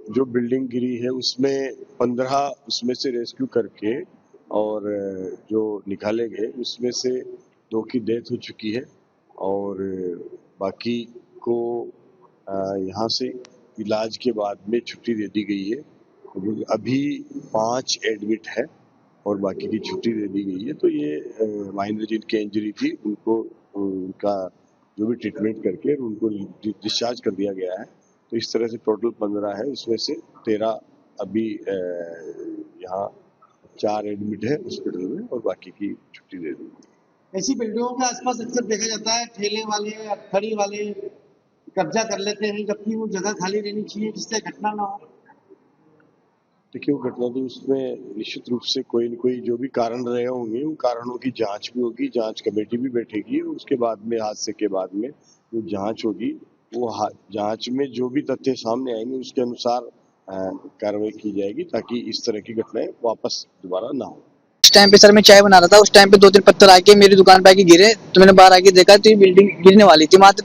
जो बिल्डिंग गिरी है उसमें 15 उसमें से रेस्क्यू करके और जो निकाले गए उसमें से 2 की डेथ हो चुकी है और बाकी को यहाँ से इलाज के बाद में छुट्टी दे दी गई है। अभी 5 एडमिट है और बाकी की छुट्टी दे दी गई है। तो ये माइनर जिनकी इंजरी थी उनको उनका जो भी ट्रीटमेंट करके उनको डिस्चार्ज कर दिया गया है। तो इस तरह से टोटल 15 है, उसमें से 13 अभी यहाँ 4 एडमिट है हॉस्पिटल में और बाकी की छुट्टी दे दी। ऐसी बिल्डिंगों के आसपास अक्सर देखा जाता है ठेले वाले फड़ी वाले कब्जा कर लेते हैं, जबकि वो जगह खाली रहनी चाहिए जिससे घटना ना हो। देखिए वो घटना तो उसमें निश्चित रूप से कोई न कोई जो भी कारण रहे होंगे उन कारणों की जांच भी होगी, जांच कमेटी भी बैठेगी। उसके बाद में हादसे के बाद में जो जांच होगी वो जांच में जो भी तथ्य सामने आएंगे उसके अनुसार कार्रवाई की जाएगी ताकि इस तरह की घटनाएं वापस दोबारा ना हो। उस टाइम पे सर मैं चाय बना रहा था, उस टाइम पे 2-3 पत्थर आके मेरी दुकान पे आके गिरे, तो मैंने बाहर आके देखा तो ये बिल्डिंग गिरने वाली थी। मात्र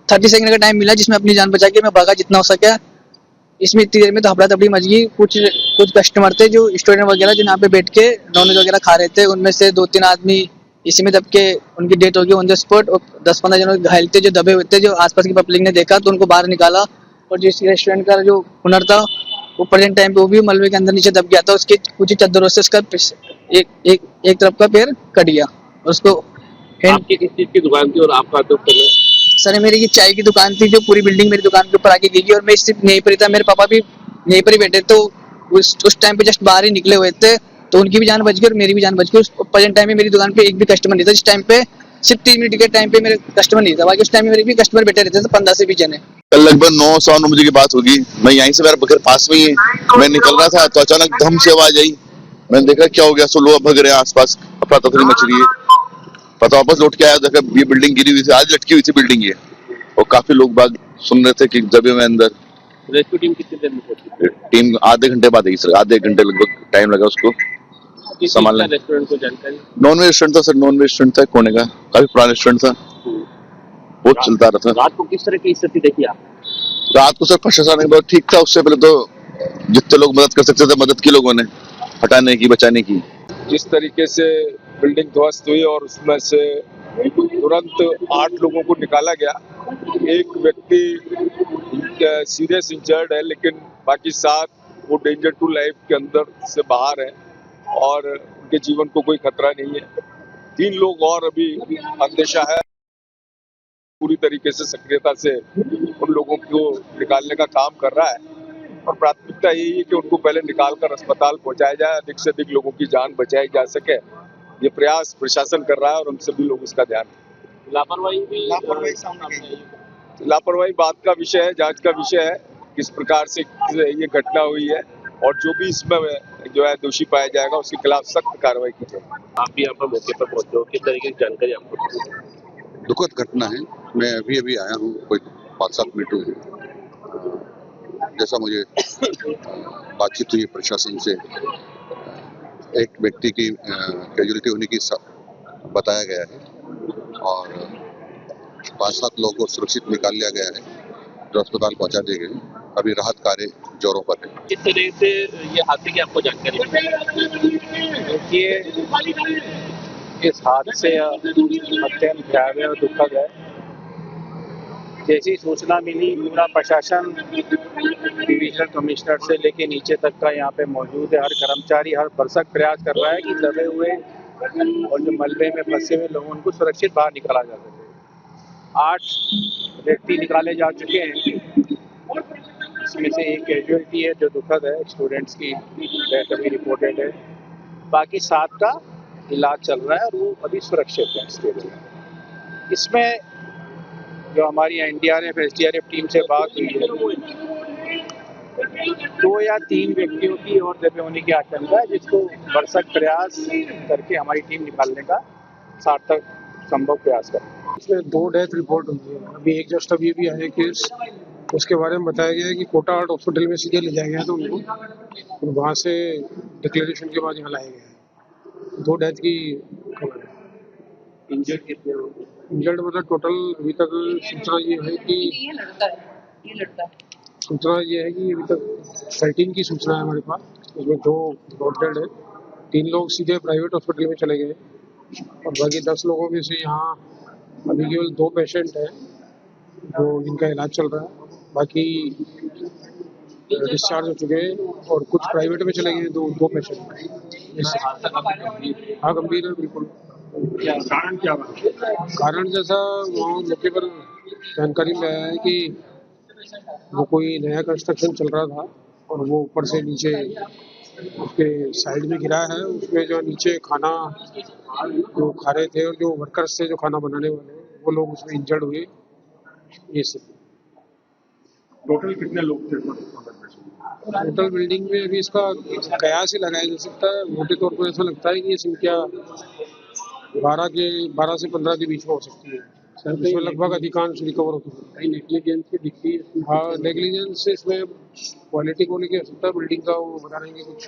30 सेकंड का टाइम मिला जिसमें अपनी जान बचा के मैं भागा जितना हो सका। इसमें इतनी देर में तो हफड़ा तफड़ी मच गई। कुछ कस्टमर थे जो स्टूडेंट वगैरह जो यहाँ पे बैठ के नॉनवेज वगैरह खा रहे थे, उनमें से 2-3 आदमी इसी में दब के उनकी डेथ हो गई ऑन द स्पॉट और 10-15 जनों घायल थे जो दबे हुए थे। जो आसपास की पब्लिक ने देखा तो उनको बाहर निकाला और जिस रेस्टोरेंट का जो ओनर था वो प्रेजेंट टाइम पे वो भी मलबे के अंदर नीचे दब गया था। उसके कुछ ही चद्दरों से उसका एक तरफ का पैर कट गया और उसको आपकी किस चीज की दुकान थी और आपका तो सर मेरी ये चाय की दुकान थी जो पूरी बिल्डिंग मेरी दुकान के ऊपर आके गिरी और मैं सिर्फ यहीं पर ही था। मेरे पापा भी यहीं पर ही बैठे तो उस टाइम पे जस्ट बाहर ही निकले हुए थे तो उनकी भी जान बच गई और मेरी भी जान बच गई। उस प्रेजेंट टाइम में मेरी दुकान पे एक भी कस्टमर नहीं था। जिस टाइम पे सिर्फ 3 मिनट के टाइम पे मेरे कस्टमर नहीं था, बाकी उस टाइम में मेरे भी कस्टमर बैठे रहते थे 15 से 20 जने। कल लगभग 9-9 बजे की बात होगी। मैं यहीं से मेरा घर पास में ही है, मैं निकल रहा था तो अचानक धम से आवाज आई। मैंने देखा क्या हो गया, सब लोग भग रहे हैं, आसपास अफरा तफरी मच रही है। पता वापस लौट के आया, देखा ये बिल्डिंग गिरी हुई थी, आज लटकी हुई थी बिल्डिंग ये। और काफी लोग बाग सुन रहे थे कि दबे में अंदर। रेस्क्यू टीम कितनी देर में पहुंची? टीम आधे घंटे बाद आई सर, आधे घंटे लगभग टाइम लगा उसको संभालने। रेस्टोरेंट को जानकारी? नॉन वेज रेस्टोरेंट था सर, नॉन वेज रेस्टोरेंट था कोने का, काफी पुराना रेस्टोरेंट था, बहुत चलता रहा था। रात को किस तरह की स्थिति देखी आप? रात को सर प्रशासन बहुत ठीक था। उससे पहले तो जितने लोग मदद कर सकते थे मदद की लोगों ने, हटाने की, बचाने की। जिस तरीके से बिल्डिंग ध्वस्त हुई और उसमें से तुरंत 8 लोगों को निकाला गया। एक व्यक्ति सीरियस इंजर्ड है लेकिन बाकी 7 वो डेंजर टू लाइफ के अंदर से बाहर है और उनके जीवन को कोई खतरा नहीं है। 3 लोग और अभी अंदेशा है। पूरी तरीके से सक्रियता से उन लोगों को निकालने का काम कर रहा है और प्राथमिकता यही है कि उनको पहले निकालकर अस्पताल पहुंचाया जाए, अधिक से अधिक लोगों की जान बचाई जा सके। ये प्रयास प्रशासन कर रहा है और हम सभी लोग इसका ध्यान रखें। लापरवाही बात का विषय है, जांच का विषय है, किस प्रकार से ये घटना हुई है और जो भी इसमें जो है दोषी पाया जाएगा उसके खिलाफ सख्त कार्रवाई की जाएगी। आप भी यहाँ पर मौके पर पहुंचे हो, किस तरीके की जानकारी आपको? दुखद घटना है। मैं अभी आया हूँ, कोई 5-7 मिनट हुए। जैसा मुझे बातचीत हुई प्रशासन से, एक व्यक्ति की कैजुअलिटी होने की बताया गया है और 5-7 लोगों को सुरक्षित निकाल लिया गया है जो अस्पताल पहुंचा दिए गए। अभी राहत कार्य जोरों पर है। किस तरह से ये हादसे की आपको जानकारी मिली? देखिए इस हादसे अत्यंत भयावह और दुखद है। जैसी सूचना मिली पूरा प्रशासन डिविजनल कमिश्नर से लेके नीचे तक का यहाँ पे मौजूद है। हर कर्मचारी हर भरसक प्रयास कर रहा है कि दबे हुए और जो मलबे में फंसे हुए लोगों को सुरक्षित बाहर निकाला जा सके। 8 व्यक्ति निकाले जा चुके हैं, इसमें से एक कैजुअलिटी है जो दुखद है, स्टूडेंट्स की डेथ अभी रिपोर्टेड है। बाकी 7 का इलाज चल रहा है और वो अभी सुरक्षित है, स्टेबल है। इसमें जो हमारी एनडीआरएफ एसडीआरएफ टीम से बात हुई है, 2 या 3 व्यक्तियों की और दबे होने की आशंका है, जिसको भरसक प्रयास करके हमारी टीम निकालने का सार्थक संभव प्रयास करें। इसमें 2 डेथ रिपोर्ट हुई है। अभी एक जस्ट अभी भी आया केस, उसके बारे में बताया गया है कि कोटा हार्ट हॉस्पिटल में सीधे ले जाया गया था उनको और वहाँ से डिक्लेरेशन के बाद यहाँ लाया गया है। 2 डेथ की खबर है। इंजर्ड कितने लोग? इंजर्ड मतलब टोटल अभी तक सूचना ये है कि सूचना ये है कि अभी तक 13 की सूचना है हमारे पास, उसमें 2 ब्रॉड डेड है, 3 लोग सीधे प्राइवेट हॉस्पिटल में चले गए और बाकी 10 लोगों में से यहाँ अभी केवल 2 पेशेंट हैं जो जिनका इलाज चल रहा है, बाकी डिस्चार्ज हो चुके हैं और कुछ प्राइवेट में चले गए, 2 पेशेंट। हाँ, गंभीर है बिल्कुल। कारण क्या हुआ? कारण जैसा वहाँ मौके पर जानकारी में आया है कि वो कोई नया कंस्ट्रक्शन चल रहा था और वो ऊपर से नीचे उसके साइड में गिरा है, उसमें जो नीचे खाना जो खा रहे थे और जो वर्कर्स थे जो खाना बनाने वाले वो लोग उसमें इंजर्ड हुए। ये सब टोटल कितने लोग थे? टोटल बिल्डिंग में अभी इसका कयास ही लगाया जा सकता है, मोटे तौर पर ऐसा लगता है कि ये संख्या 12 से 15 के बीच में हो सकती है। इसमें लगभग अधिकांश रिकवर होते हैं। नेग्लिजेंस की दिखती है। हाँ, नेग्लिजेंस से इसमें क्वालिटी को लेकर हो सकता है। बिल्डिंग का वो बता रहे हैं कि कुछ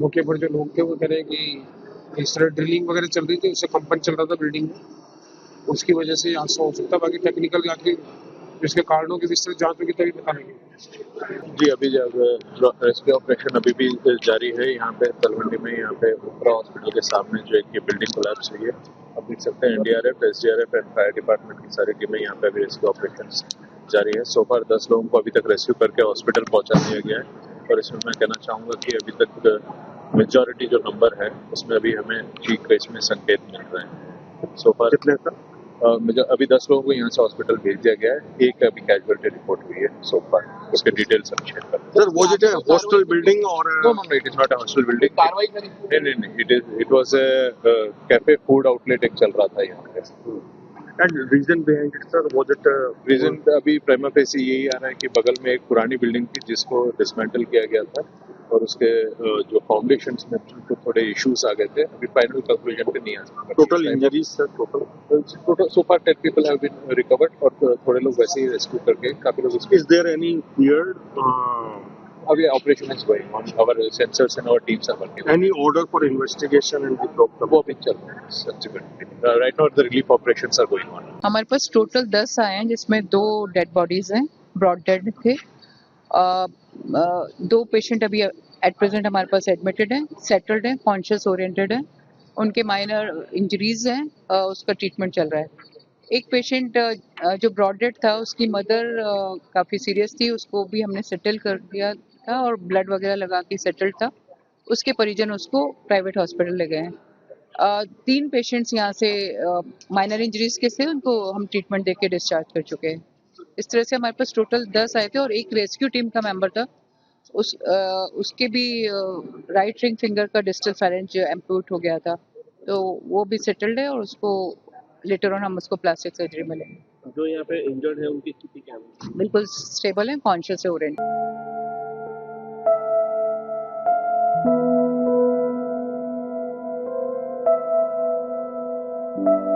मौके पर जो लोग थे वो कह रहे हैं कि इस तरह ड्रिलिंग वगैरह चल रही थी, उससे कंपन चल रहा था बिल्डिंग में, उसकी वजह से हादसा हो सकता है। बाकी टेक्निकल आखिर इसके कारणों की विस्तृत जांच होगी तभी पता लगेगा। जी, अभी रेस्क्यू ऑपरेशन अभी भी जारी है यहाँ पे तलवंडी में, यहाँ पे उपरा हॉस्पिटल के सामने जो एक ये बिल्डिंग कोलैप्स हुई है। अब देख सकते हैं NDRF, SDRF and fire department की सारी टीमें यहाँ पे अभी रेस्क्यू ऑपरेशन जारी है। सो फार 10 लोगों को अभी तक रेस्क्यू करके हॉस्पिटल पहुंचा दिया गया है और इसमें मैं कहना चाहूँगा कि अभी तक मेजॉरिटी जो नंबर है उसमें अभी हमें ठीक इसमें संकेत मिल रहे हैं। सो फार कितने तक? अभी 10 लोगों को यहाँ से हॉस्पिटल भेज दिया गया है, एक अभी कैजुअलिटी रिपोर्ट हुई है सो फार, उसके डिटेल्स हम शेयर करते हैं। सर वो जो हॉस्टल बिल्डिंग और no, it is not a hostel building. कार्रवाई करी? नहीं, it was a cafe food outlet एक चल रहा था यहाँ पे। And reason behind it sir, was it reason अभी प्राइमा फेसी यही आ रहा है कि बगल में एक पुरानी बिल्डिंग थी जिसको डिसमेंटल किया गया था और उसके जो फाउंडेशंस में थोड़े इश्यूज आ गए थे। अभी फाइनल कंक्लूजन पे नहीं आ सकता। Total injuries sir? Total so far 10 people have been recovered और थोड़े लोग वैसे ही रेस्क्यू करके काफी लोग इज देयर एनी फियर? अभी operation is going on, our sensors and our teams are working. Any order for investigation and the वो अभी चल रहा है subsequently. Right now the relief operations are going on. हमारे पास टोटल 10 आए हैं जिसमें 2 डेड बॉडीज हैं, ब्रॉड डेड थे। 2 पेशेंट अभी एट प्रेजेंट हमारे पास एडमिटेड हैं, सेटल्ड हैं, कॉन्शियस ओरिएंटेड हैं, उनके माइनर इंजरीज हैं, उसका ट्रीटमेंट चल रहा है। एक पेशेंट जो ब्रॉड डेड था उसकी मदर काफ़ी सीरियस थी, उसको भी हमने सेटल कर दिया था और ब्लड वगैरह लगा के सेटल्ड था। उसके परिजन उसको प्राइवेट हॉस्पिटल ले गए हैं। 3 पेशेंट्स यहाँ से माइनर इंजरीज के से उनको हम ट्रीटमेंट देके डिस्चार्ज कर चुके हैं। इस तरह से हमारे पास टोटल 10 आए थे और एक रेस्क्यू टीम का मेंबर था, उसके भी राइट रिंग फिंगर का डिस्टल फेरेंज एम्प्यूट हो गया था, तो वो भी सेटल्ड है और उसको लेटर ऑन हम उसको प्लास्टिक सर्जरी में लेंगे। जो यहाँ पे इंजर्ड है उनकी स्थिति क्या है? बिल्कुल स्टेबल है, कॉन्शियस है, ओरिएंटेड। Thank you.